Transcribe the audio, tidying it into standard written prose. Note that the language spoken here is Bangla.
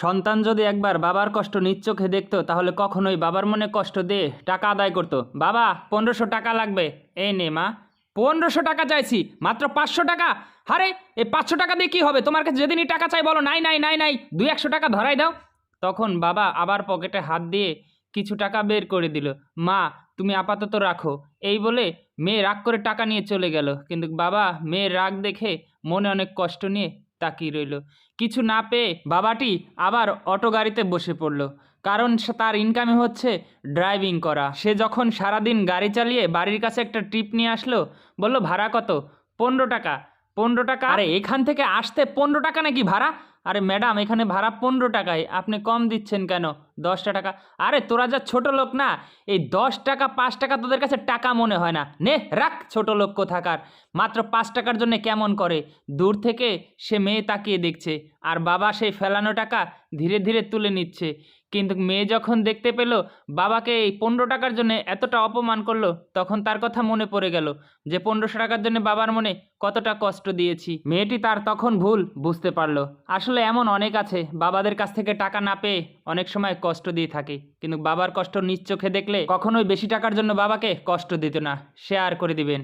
সন্তান যদি একবার বাবার কষ্ট নিজ চোখে দেখতো তাহলে কখনোই বাবার মনে কষ্ট দিয়ে টাকা আদায় করতো। বাবা 1500 টাকা লাগবে। এই নে মা। 1500 টাকা চাইছি, মাত্র 500 টাকা? আরে এই 500 টাকা দিয়ে কী হবে? তোমার কাছে যেদিনই টাকা চাই বলো নাই নাই নাই নাই, 200-100 টাকা ধরাই দাও। তখন বাবা আবার পকেটে হাত দিয়ে কিছু টাকা বের করে দিল। মা তুমি আপাতত রাখো। এই বলে মেয়ে রাগ করে টাকা নিয়ে চলে গেল। কিন্তু বাবা মেয়ের রাগ দেখে মনে অনেক কষ্ট নিয়ে তাকিয়ে রইল। কিছু না পেয়ে বাবাটি আবার অটো গাড়িতে বসে পড়ল, কারণ তার ইনকামে হচ্ছে ড্রাইভিং করা। সে যখন সারাদিন গাড়ি চালিয়ে বাড়ির কাছে একটা ট্রিপ নিয়ে আসলো, বলল ভাড়া কত? 15 টাকা। 15 টাকা? আরে এখান থেকে আসতে 15 টাকা নাকি ভাড়া? আরে ম্যাডাম এখানে ভাড়া 15 টাকায়, আপনি কম দিচ্ছেন কেন? 10 টাকা। আরে তোরা যা ছোট লোক না, এই 10 টাকা 5 টাকা তোদের কাছে টাকা মনে হয় না। নে রাখ ছোট লোক কোথাকার। মাত্র 5 টাকার জন্য কেমন করে। দূর থেকে সে মেয়ে তাকিয়ে দেখছে, আর বাবা সেই ফেলানো টাকা ধীরে ধীরে তুলে নিচ্ছে। কিন্তু মেয়ে যখন দেখতে পেল বাবাকে এই 15 টাকার জন্য এতটা অপমান করলো, তখন তার কথা মনে পড়ে গেল যে 1500 টাকার জন্য বাবার মনে কতটা কষ্ট দিয়েছি। মেয়েটি তার তখন ভুল বুঝতে পারলো। আসলে এমন অনেক আছে বাবাদের কাছ থেকে টাকা না পেয়ে অনেক সময় কষ্ট দিয়ে থাকে, কিন্তু বাবার কষ্ট নিজ চোখে দেখলে কখনোই বেশি টাকার জন্য বাবাকে কষ্ট দিত না, শেয়ার করে দিবেন।